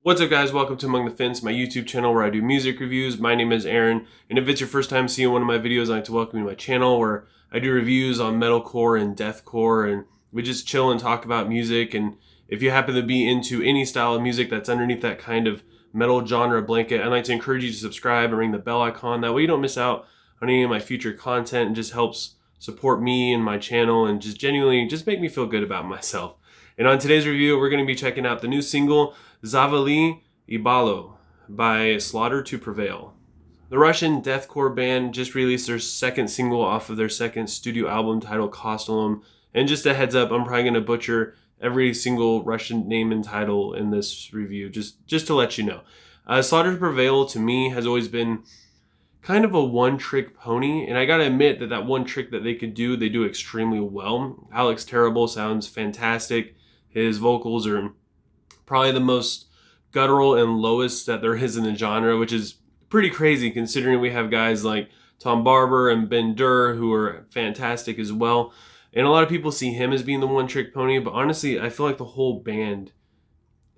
What's up, guys? Welcome to Among the Fence, my YouTube channel where I do music reviews. My name is Aaron, and if it's your first time seeing one of my videos, I'd like to welcome you to my channel where I do reviews on metalcore and deathcore, and we just chill and talk about music. And if you happen to be into any style of music that's underneath that kind of metal genre blanket, I'd like to encourage you to subscribe and ring the bell icon. That way you don't miss out on any of my future content, and just helps support me and my channel and just genuinely just make me feel good about myself. And on today's review, we're going to be checking out the new single, Zavali Ebalo by Slaughter To Prevail. The Russian deathcore band just released their second single off of their second studio album titled Kostelum. And just a heads up, I'm probably going to butcher every single Russian name and title in this review, just to let you know. Slaughter To Prevail, to me, has always been kind of a one-trick pony, and I gotta admit that one trick that they could do, they do extremely well. Alex Terrible sounds fantastic. His vocals are probably the most guttural and lowest that there is in the genre, which is pretty crazy considering we have guys like Tom Barber and Ben Durr who are fantastic as well. And a lot of people see him as being the one-trick pony, but honestly, I feel like the whole band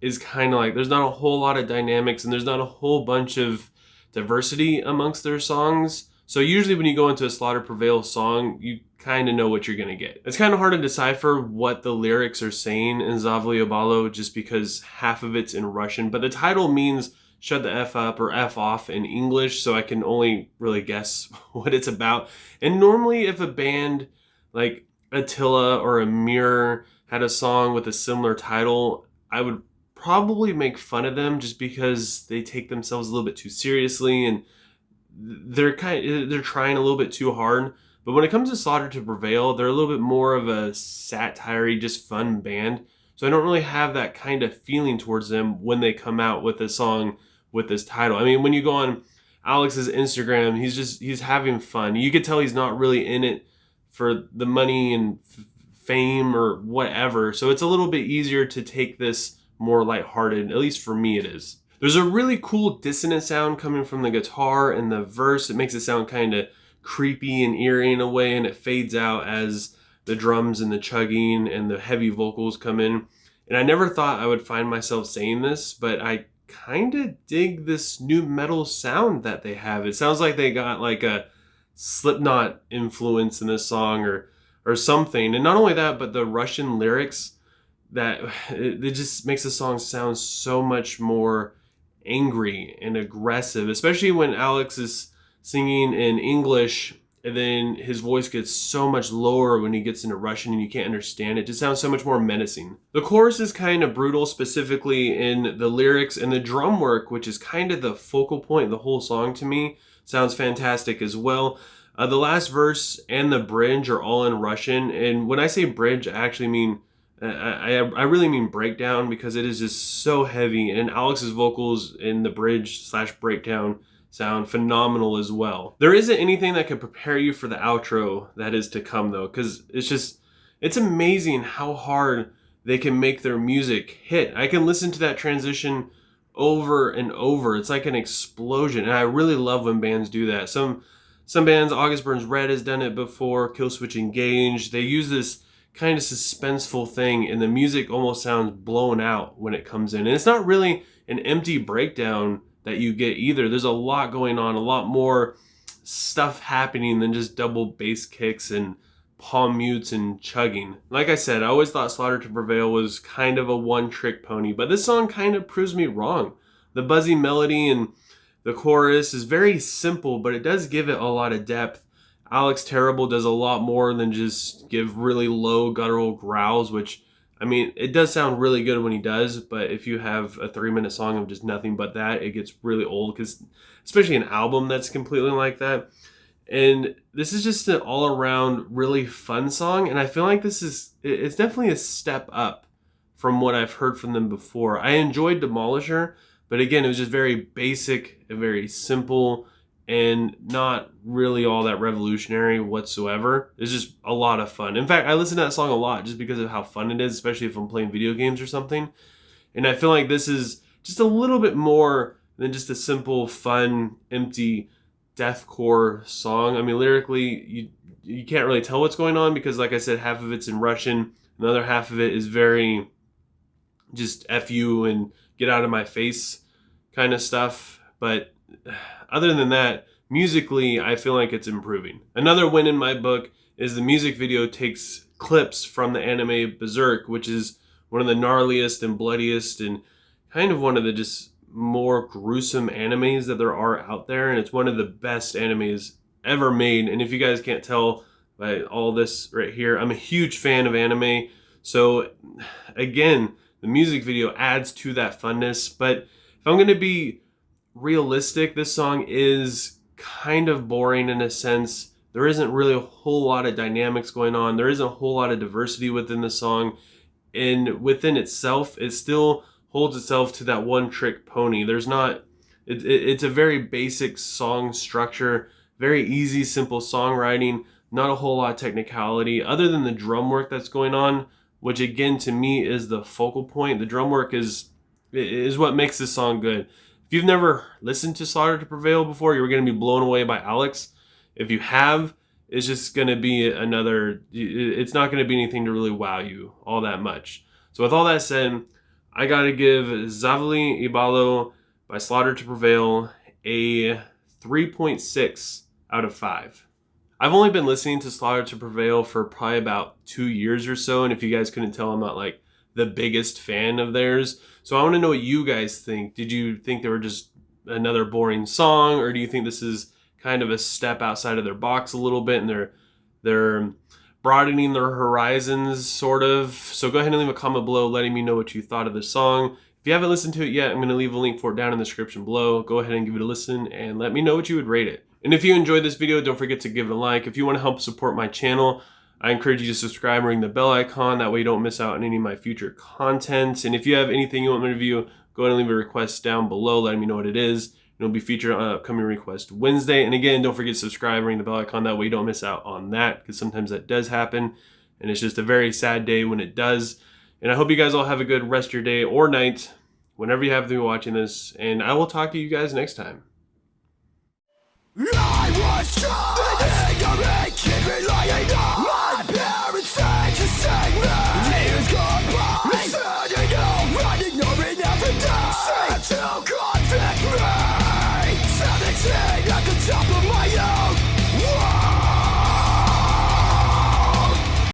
is kind of like, there's not a whole lot of dynamics and there's not a whole bunch of diversity amongst their songs. So usually when you go into a Slaughter Prevail song, you kind of know what you're going to get. It's kind of hard to decipher what the lyrics are saying in Zavali Ebalo just because half of it's in Russian, but the title means shut the F up or F off in English, so I can only really guess what it's about. And normally if a band like Attila or Amir had a song with a similar title, I would probably make fun of them just because they take themselves a little bit too seriously and they're trying a little bit too hard. But when it comes to Slaughter To Prevail, they're a little bit more of a satire-y, just fun band. So I don't really have that kind of feeling towards them when they come out with a song with this title. I mean, when you go on Alex's Instagram, he's having fun. You could tell he's not really in it for the money and fame or whatever. So it's a little bit easier to take this more lighthearted, at least for me it is. There's a really cool dissonant sound coming from the guitar and the verse. It makes it sound kind of creepy and eerie in a way, and it fades out as the drums and the chugging and the heavy vocals come in. And I never thought I would find myself saying this, but I kind of dig this new metal sound that they have. It sounds like they got like a Slipknot influence in this song or something. And not only that, but the Russian lyrics, that it just makes the song sound so much more angry and aggressive, especially when Alex is singing in English and then his voice gets so much lower when he gets into Russian and you can't understand it. It just sounds so much more menacing. The chorus is kind of brutal, specifically in the lyrics, and the drum work, which is kind of the focal point of the whole song to me, sounds fantastic as well. The last verse and the bridge are all in Russian, and when I say bridge, I actually mean I really mean breakdown, because it is just so heavy, and Alex's vocals in the bridge / breakdown sound phenomenal as well. There isn't anything that could prepare you for the outro that is to come though, because it's amazing how hard they can make their music hit. I can listen to that transition over and over. It's like an explosion, and I really love when bands do that. Some bands, August Burns Red has done it before, Killswitch Engage, they use this kind of suspenseful thing and the music almost sounds blown out when it comes in. And it's not really an empty breakdown that you get either. There's a lot going on, a lot more stuff happening than just double bass kicks and palm mutes and chugging. Like I said, I always thought Slaughter To Prevail was kind of a one-trick pony, but this song kind of proves me wrong. The buzzy melody and the chorus is very simple, but it does give it a lot of depth. Alex Terrible does a lot more than just give really low guttural growls, which, I mean, it does sound really good when he does, but if you have a 3-minute song of just nothing but that, it gets really old, because especially an album that's completely like that. And this is just an all-around really fun song, and I feel like it's definitely a step up from what I've heard from them before. I enjoyed Demolisher, but again, it was just very basic and very simple, and not really all that revolutionary whatsoever. It's just a lot of fun. In fact, I listen to that song a lot just because of how fun it is, especially if I'm playing video games or something. And I feel like this is just a little bit more than just a simple, fun, empty deathcore song. I mean, lyrically, you can't really tell what's going on because, like I said, half of it's in Russian. The other half of it is very just F you and get out of my face kind of stuff. But other than that, musically, I feel like it's improving. Another win in my book is the music video takes clips from the anime Berserk, which is one of the gnarliest and bloodiest and kind of one of the just more gruesome animes that there are out there. And it's one of the best animes ever made. And if you guys can't tell by all this right here, I'm a huge fan of anime. So again, the music video adds to that funness. But if I'm going to be realistic, this song is kind of boring in a sense. There isn't really a whole lot of dynamics going on. There isn't a whole lot of diversity within the song. And within itself, it still holds itself to that one trick pony. There's not, it's a very basic song structure, very easy, simple songwriting, not a whole lot of technicality other than the drum work that's going on, which again, to me, is the focal point. The drum work is what makes this song good. If you've never listened to Slaughter To Prevail before, you're going to be blown away by Alex. If you have, it's just going to be another, it's not going to be anything to really wow you all that much. So with all that said, I got to give Zavali Ebalo by Slaughter To Prevail a 3.6 out of 5. I've only been listening to Slaughter To Prevail for probably about 2 years or so, and if you guys couldn't tell, I'm not like the biggest fan of theirs. So I want to know what you guys think. Did you think they were just another boring song, or do you think this is kind of a step outside of their box a little bit, and they're broadening their horizons, sort of? So go ahead and leave a comment below letting me know what you thought of the song. If you haven't listened to it yet, I'm going to leave a link for it down in the description below. Go ahead and give it a listen and let me know what you would rate it. And if you enjoyed this video, don't forget to give it a like. If you want to help support my channel, I encourage you to subscribe and ring the bell icon. That way you don't miss out on any of my future content. And if you have anything you want me to review, go ahead and leave a request down below letting me know what it is. It'll be featured on upcoming request Wednesday. And again, don't forget to subscribe and ring the bell icon. That way you don't miss out on that, because sometimes that does happen. And it's just a very sad day when it does. And I hope you guys all have a good rest of your day or night, whenever you have to be watching this. And I will talk to you guys next time. I was trying